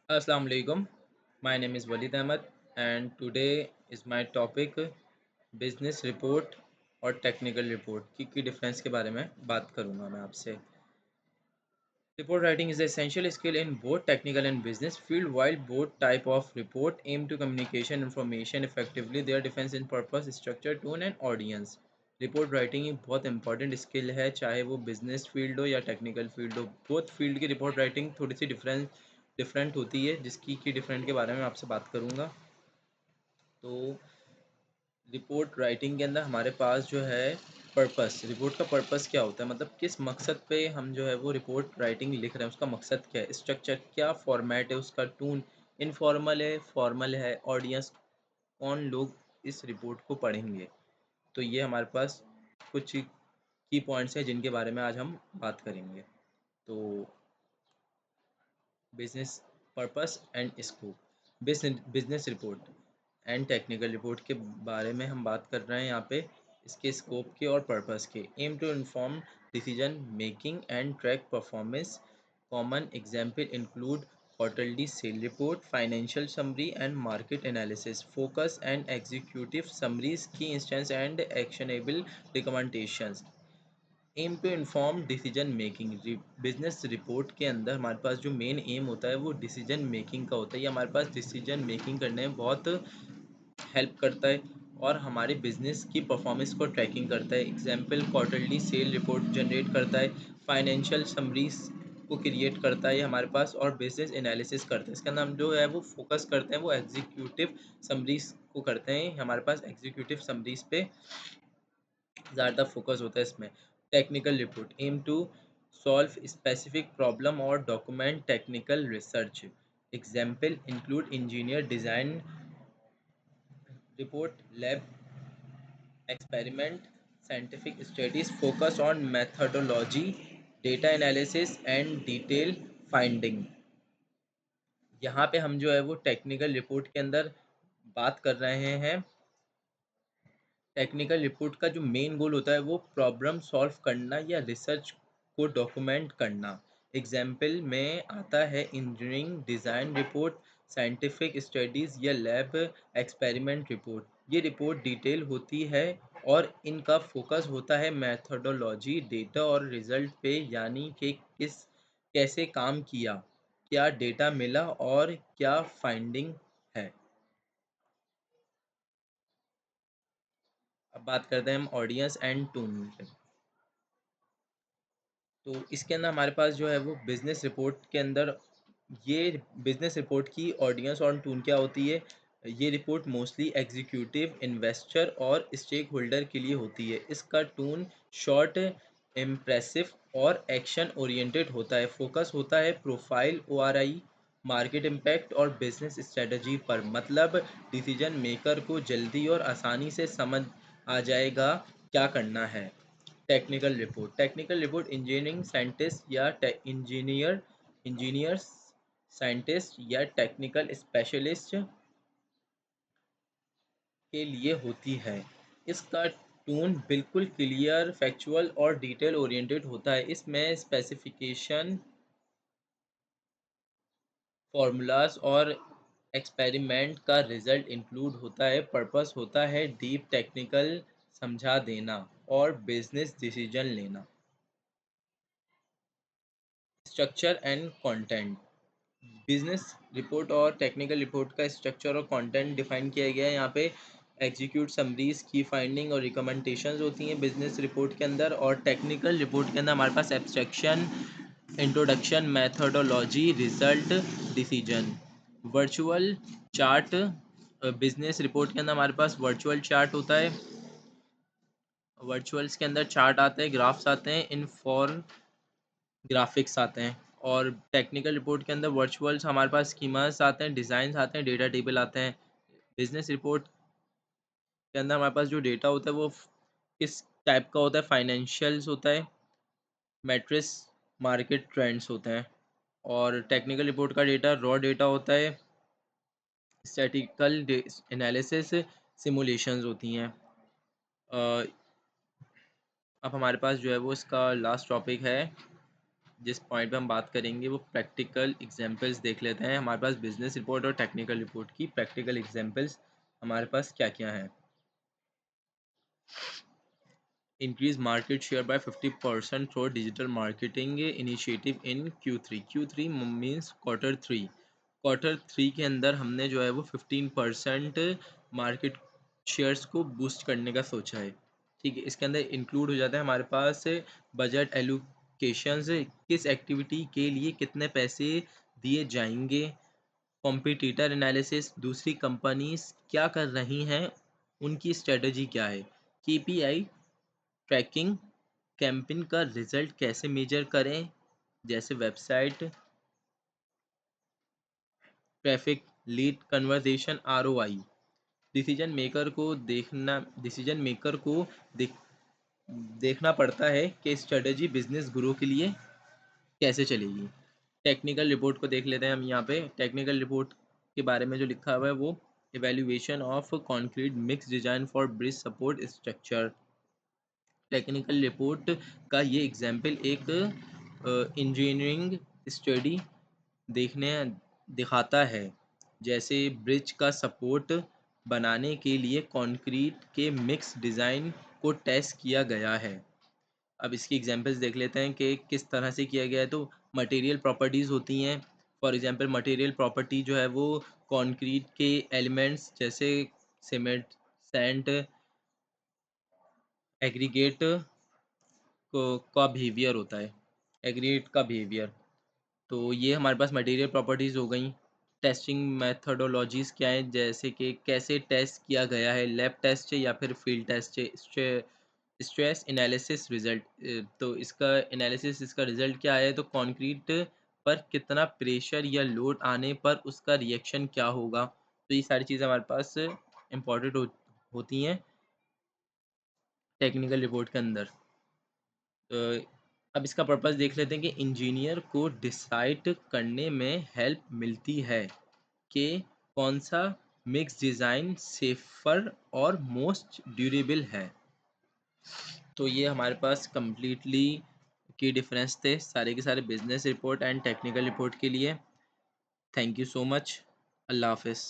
Assalamu alaikum. My name is Walid Ahmed and today is my topic business report और technical report की difference के बारे में बात करूंगा मैं आपसे। Report writing is an essential skill in both technical and business field. While both type of report aim to communication information effectively, their difference in purpose, structure, tone and audience. Report writing एक बहुत important skill है, चाहे वो business field हो या technical field हो। Both field की report writing थोड़ी सी डिफरेंट होती है, जिसकी की डिफरेंट के बारे में आपसे बात करूँगा। तो रिपोर्ट राइटिंग के अंदर हमारे पास जो है पर्पस, रिपोर्ट का पर्पस क्या होता है, मतलब किस मकसद पे हम जो है वो रिपोर्ट राइटिंग लिख रहे हैं, उसका मकसद क्या है, स्ट्रक्चर क्या, फॉर्मेट है उसका, टून इनफॉर्मल है, फॉर्मल है, ऑडियंस कौन लोग इस रिपोर्ट को पढ़ेंगे। तो ये हमारे पास कुछ की पॉइंट्स हैं जिनके बारे में आज हम बात करेंगे। तो business purpose and scope, business report and technical report के बारे में हम बात कर रहे हैं यहाँ पे, इसके स्कोप के और पर्पस के। Aim to inform decision making and track performance. Common example include quarterly sale report, financial summary and market analysis. Focus and executive summaries, key instance and actionable recommendations. Aim to inform decision making, business report के अंदर हमारे पास जो main M होता है वो decision making का होता है। ये हमारे पास डिसीजन मेकिंग करने में बहुत हेल्प करता है और हमारे बिजनेस की परफॉर्मेंस को ट्रैकिंग करता है। Example quarterly sale report generate करता है, फाइनेंशियल समरीज को क्रिएट करता है ये हमारे पास, और बिजनेस एनालिसिस करता है। इसके अंदर हम जो है वो फोकस करते हैं वो एग्जीक्यूटिव समरीज को करते हैं। हमारे पास एग्जीक्यूटिव समरीज पे ज़्यादा फोकस होता है इसमें। Technical report aim to solve specific problem और document technical research. Example include engineer design report, lab experiment, scientific studies focus on methodology, data analysis and detail finding। यहाँ पे हम जो है वो टेक्निकल रिपोर्ट के अंदर बात कर रहे हैं। टेक्निकल रिपोर्ट का जो मेन गोल होता है वो प्रॉब्लम सॉल्व करना या रिसर्च को डॉक्यूमेंट करना। एग्जाम्पल में आता है engineering design report, scientific studies या लैब एक्सपेरिमेंट रिपोर्ट। ये रिपोर्ट डिटेल होती है और इनका फोकस होता है मेथोडोलॉजी, डेटा और रिजल्ट पे, यानी कि किस कैसे काम किया, क्या डेटा मिला और क्या फाइंडिंग है। अब बात करते हैं हम ऑडियंस एंड टून पे। तो इसके अंदर हमारे पास जो है वो बिजनेस रिपोर्ट के अंदर ये बिजनेस रिपोर्ट की ऑडियंस और टून क्या होती है। ये रिपोर्ट मोस्टली एग्जीक्यूटिव, इन्वेस्टर और स्टेक होल्डर के लिए होती है। इसका टून शॉर्ट, इम्प्रेसिव और एक्शन ओरिएंटेड होता है। फोकस होता है प्रोफाइल, ओआरआई, मार्केट इम्पैक्ट और बिजनेस स्ट्रेटजी पर, मतलब डिसीजन मेकर को जल्दी और आसानी से समझ आ जाएगा क्या करना है। टेक्निकल रिपोर्ट इंजीनियरिंग साइंटिस्ट या इंजीनियर्स साइंटिस्ट या टेक्निकल स्पेशलिस्ट के लिए होती है। इसका टून बिल्कुल क्लियर, फैक्चुअल और डिटेल ओरिएंटेड होता है। इसमें स्पेसिफिकेशन, फॉर्मूलाज और एक्सपेरिमेंट का रिजल्ट इंक्लूड होता है। पर्पस होता है डीप टेक्निकल समझा देना और बिजनेस डिसीजन लेना। Structure and content, business report और टेक्निकल रिपोर्ट का स्ट्रक्चर और कंटेंट डिफाइन किया गया है यहाँ पे। एग्जीक्यूट समरीज, की फाइंडिंग और रिकमेंडेशंस होती हैं बिजनेस रिपोर्ट के अंदर, और टेक्निकल रिपोर्ट के अंदर हमारे पास abstraction, introduction, methodology, result, decision. Virtual chart, business report के अंदर हमारे पास वर्चुअल चार्ट होता है। वर्चुअल्स के अंदर चार्ट आते हैं, ग्राफ्स आते हैं, इनफॉर ग्राफिक्स आते हैं। और टेक्निकल रिपोर्ट के अंदर वर्चुअल्स हमारे पास स्कीमास आते हैं, डिज़ाइंस आते हैं, डेटा टेबल आते हैं। बिजनेस रिपोर्ट के अंदर हमारे पास जो डेटा होता है वो किस टाइप का होता है, फाइनेंशियल्स होता है, मैट्रिक्स, मार्केट ट्रेंड्स होते हैं। और टेक्निकल रिपोर्ट का डेटा रॉ डेटा होता है, स्टैटिकल एनालिसिस, सिमुलेशंस होती हैं। अ, अब हमारे पास जो है वो इसका लास्ट टॉपिक है जिस पॉइंट पे हम बात करेंगे वो प्रैक्टिकल एग्जांपल्स देख लेते हैं। हमारे पास बिजनेस रिपोर्ट और टेक्निकल रिपोर्ट की प्रैक्टिकल एग्जांपल्स हमारे पास क्या क्या हैं। Increase market share by 50% through digital marketing initiative in Q3. Q3 means Quarter 3. Quarter 3 के अंदर हमने जो है वो 15% मार्केट शेयर्स को बूस्ट करने का सोचा है। ठीक है, इसके अंदर इंक्लूड हो जाता है हमारे पास बजट एलोकेशंस, किस एक्टिविटी के लिए कितने पैसे दिए जाएंगे, कॉम्पिटिटर एनालिसिस, दूसरी कंपनीज क्या कर रही हैं, उनकी स्ट्रेटजी क्या है, केपीआई ट्रैकिंग, कैंपेन का रिजल्ट कैसे मेजर करें, जैसे website traffic, lead conversation, ROI. Decision maker को देख देखना पड़ता है कि स्ट्रेटजी बिजनेस ग्रो के लिए कैसे चलेगी। टेक्निकल रिपोर्ट को देख लेते हैं हम। यहाँ पे टेक्निकल रिपोर्ट के बारे में जो लिखा हुआ है वो evaluation of concrete mix design for bridge support structure. Technical report का ये एग्जाम्पल एक इंजीनियरिंग स्टडी देखने दिखाता है, जैसे ब्रिज का सपोर्ट बनाने के लिए कंक्रीट के मिक्स डिज़ाइन को टेस्ट किया गया है। अब इसकी एग्जांपल्स देख लेते हैं कि किस तरह से किया गया है। तो मटेरियल प्रॉपर्टीज़ होती हैं। फॉर एग्जांपल मटेरियल प्रॉपर्टी जो है वो कंक्रीट के एलिमेंट्स जैसे सीमेंट, सैंड, एग्रीगेट को का बिहेवियर होता है, एग्रीगेट का बिहेवियर। तो ये हमारे पास मटेरियल प्रॉपर्टीज़ हो गई। टेस्टिंग मेथडोलॉजीज़ क्या हैं, जैसे कि कैसे टेस्ट किया गया है, लैब टेस्ट है या फिर फील्ड टेस्ट है। स्ट्रेस एनालिसिस रिजल्ट, तो इसका एनालिसिस, इसका रिजल्ट क्या है, तो कंक्रीट पर कितना प्रेशर या लोड आने पर उसका रिएक्शन क्या होगा। तो ये सारी चीज़ें हमारे पास इम्पॉर्टेंट होती हैं टेक्निकल रिपोर्ट के अंदर। अ, अब इसका पर्पस देख लेते हैं कि इंजीनियर को डिसाइड करने में हेल्प मिलती है कि कौन सा मिक्स डिज़ाइन सेफर और मोस्ट ड्यूरेबल है। तो ये हमारे पास कंप्लीटली की डिफरेंस थे सारे के सारे business report and technical report के लिए। Thank you so much. अल्लाह हाफिज़।